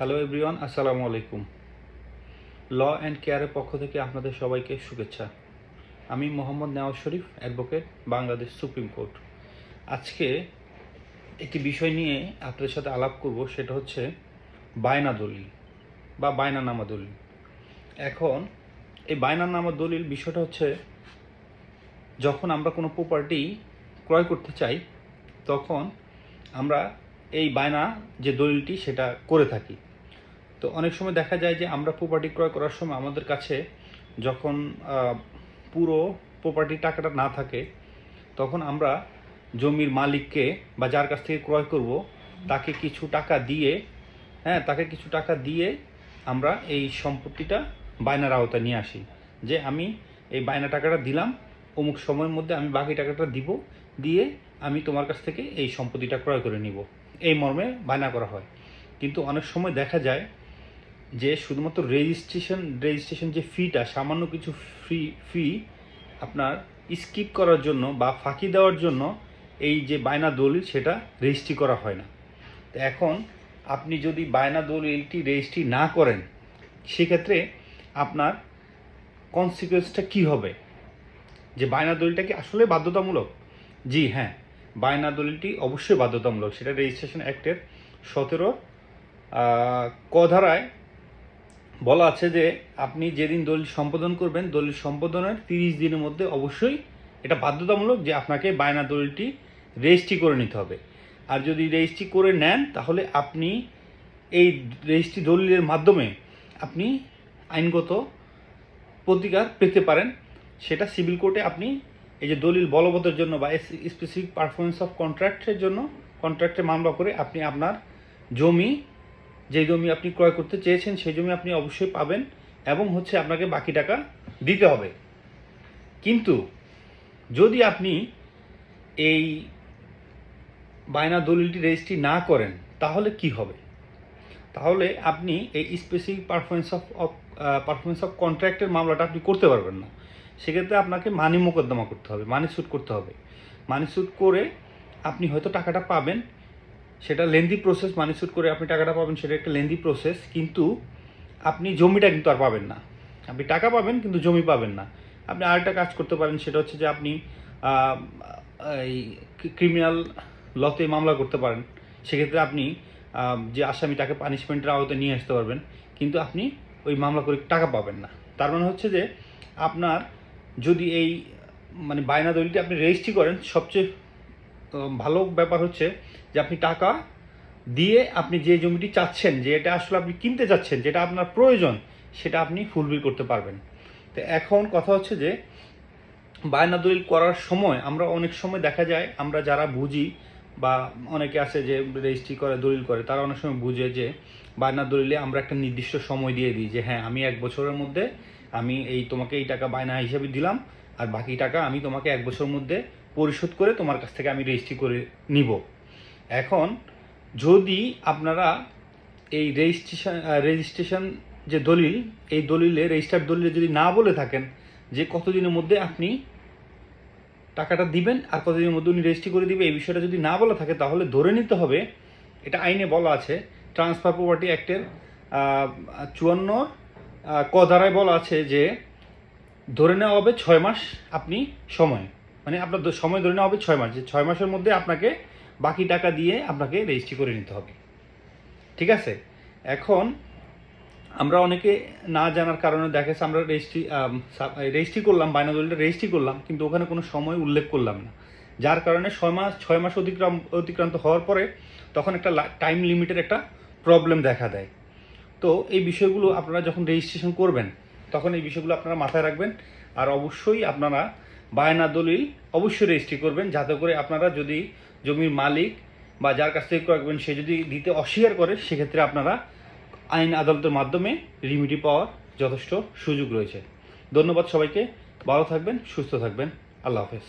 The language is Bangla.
হ্যালো এভরিওয়ান, আসসালামু আলাইকুম। ল অ্যান্ড কেয়ারের পক্ষ থেকে আপনাদের সবাইকে শুভেচ্ছা। আমি মোহাম্মদ নেওয়াজ শরীফ, অ্যাডভোকেট, বাংলাদেশ সুপ্রিম কোর্ট। আজকে একটি বিষয় নিয়ে আপনাদের সাথে আলাপ করব, সেটা হচ্ছে বায়না দলিল বা বায়নানামা দলিল। এখন এই বায়নানামা দলিল বিষয়টা হচ্ছে, যখন আমরা কোনো প্রপার্টি ক্রয় করতে চাই তখন আমরা এই বায়না যে দলিলটি সেটা করে থাকি। তো অনেক সময় দেখা যায় যে আমরা প্রপার্টি ক্রয় করার সময় আমাদের কাছে যখন পুরো প্রপার্টির টাকাটা না থাকে, তখন আমরা জমির মালিককে বা যার কাছ থেকে ক্রয় করব তাকে কিছু টাকা দিয়ে আমরা এই সম্পত্তিটা বায়নার আওতায় নিয়ে আসি, যে আমি এই বায়না টাকাটা দিলাম, অমুক সময়ের মধ্যে আমি বাকি টাকাটা দিয়ে আমি তোমার কাছ থেকে এই সম্পত্তিটা ক্রয় করে নিব, এই মর্মে বায়না করা হয়। কিন্তু অনেক সময় দেখা যায় যে শুধুমাত্র রেজিস্ট্রেশন যে ফিটা, সামান্য কিছু ফি আপনার স্কিপ করার জন্য বা ফাঁকি দেওয়ার জন্য এই যে বায়না দলিল সেটা রেজিস্ট্রি করা হয় না। তো এখন আপনি যদি বায়না দলিলটি রেজিস্ট্রি না করেন, সেক্ষেত্রে আপনার কনসিকুয়েন্সটা কী হবে? যে বায়না দলিলটা কি আসলে বাধ্যতামূলক? জি হ্যাঁ, বায়না দলিলটি অবশ্যই বাধ্যতামূলক। সেটা রেজিস্ট্রেশন অ্যাক্টের 17 ক ধারায় বলা আছে যে আপনি যেদিন দলিল সম্পাদন করবেন, দলিল সম্পাদনের 30 দিনের মধ্যে অবশ্যই এটা বাধ্যতামূলক যে আপনাকে বায়না দলিলটি রেজিস্ট্রি করে নিতে হবে। আর যদি রেজিস্ট্রি করে নেন, তাহলে আপনি এই রেজিস্ট্রি দলিলের মাধ্যমে আপনি আইনগত প্রতিকার পেতে পারেন। সেটা সিভিল কোর্টে আপনি এই যে দলিল বলবতের জন্য বা স্পেসিফিক পারফরমেন্স অফ কন্ট্রাক্টে মামলা করে আপনি আপনার জমি, যে জমি আপনি ক্রয় করতে চেয়েছেন সেই জমি আপনি অবশ্যই পাবেন, এবং আপনাকে বাকি টাকা দিতে হবে। কিন্তু যদি আপনি এই বায়না দলিলটি রেজিস্ট্রি না করেন, তাহলে কি হবে? তাহলে আপনি এই স্পেসিফিক পারফরমেন্স অফ কন্ট্রাক্টের মামলাটা আপনি করতে পারবেন না। সেক্ষেত্রে আপনাকে মানি মোকদ্দমা করতে হবে, মানি স্যুট করতে হবে। মানি স্যুট করে আপনি হয়তো টাকাটা পাবেন, সেটা লেন্দি প্রসেস। মানি স্যুট করে আপনি টাকাটা পাবেন, সেটা একটা লেন্দি প্রসেস, কিন্তু আপনি জমিটা কিন্তু আর পাবেন না। আপনি টাকা পাবেন কিন্তু জমি পাবেন না। আপনি আরেকটা কাজ করতে পারেন, সেটা হচ্ছে যে আপনি এই ক্রিমিনাল লতে মামলা করতে পারেন। সেক্ষেত্রে আপনি যে আসামি তাকে পানিশমেন্টের আওতায় নিয়ে আসতে পারবেন, কিন্তু আপনি ওই মামলা করে টাকা পাবেন না। তার মানে হচ্ছে যে আপনার যদি এই বায়না দলিলটি আপনি রেজিস্ট্রি করেন, সবচেয়ে ভালো ব্যাপার হচ্ছে যে আপনি টাকা দিয়ে আপনি যে জমিটি চাচ্ছেন, যে এটা আসলে আপনি কিনতে চাচ্ছেন, যেটা আপনার প্রয়োজন, সেটা আপনি ফুলফিল করতে পারবেন। তো এখন কথা হচ্ছে যে বায়না দলিল করার সময় আমরা অনেক সময় দেখা যায়, আমরা যারা বুঝি বা অনেকে আছে যে রেজিস্ট্রি করে দলিল করে, তারা অনেক সময় বুঝে যে বায়না দলিলে আমরা একটা নির্দিষ্ট সময় দিয়ে দিই, যে হ্যাঁ আমি 1 বছরের মধ্যে আমি তোমাকে এই টাকা বায়না হিসাবে দিলাম, আর বাকি টাকা আমি তোমাকে 1 বছরের মধ্যে পরিশোধ করে তোমার কাছ থেকে আমি রেজিস্ট্রি করে নিব। এখন যদি আপনারা এই রেজিস্ট্রেশন যে দলিল, এই দলিলে রেজিস্টার্ড দলিলে যদি না বলে থাকেন যে কতদিনের মধ্যে আপনি টাকাটা দিবেন আর কতদিনের মধ্যে উনি রেজিস্ট্রি করে দিবে, এই বিষয়টা যদি না বলা থাকে, তাহলে ধরে নিতে হবে, এটা আইনে বলা আছে, ট্রান্সফার প্রপার্টি অ্যাক্টের 54 ক ধারায় বলা আছে যে ধরে নেওয়া হবে 6 মাস আপনি সময়, আপনার সময় ধরে নেওয়া হবে 6 মাস, যে 6 মাসের মধ্যে আপনাকে বাকি টাকা দিয়ে আপনাকে রেজিস্ট্রি করে নিতে হবে। ঠিক আছে? এখন আমরা অনেকে না জানার কারণে দেখা যাচ্ছে আমরা রেজিস্ট্রি করলাম, বায়না দলিলটা রেজিস্ট্রি করলাম, কিন্তু ওখানে কোনো সময় উল্লেখ করলাম না, যার কারণে 6 মাস অতিক্রান্ত হওয়ার পরে তখন একটা টাইম লিমিটের একটা প্রবলেম দেখা দেয়। তো এই বিষয়গুলো আপনারা যখন রেজিস্ট্রেশন করবেন, তখন এই বিষয়গুলো আপনারা মাথায় রাখবেন। আর অবশ্যই আপনারা বায়না দলিল অবশ্যই রেজিস্ট্রি করবেন, যাতে করে আপনারা যদি জমির মালিক বা যার কাছ থেকে ক্রয় করবেন সে যদি দিতে অস্বীকার করে, সেক্ষেত্রে আপনারা আইন আদালতের মাধ্যমে রিমিডি পাওয়ার যথেষ্ট সুযোগ রয়েছে। ধন্যবাদ সবাইকে, ভালো থাকবেন, সুস্থ থাকবেন, আল্লাহ হাফেজ।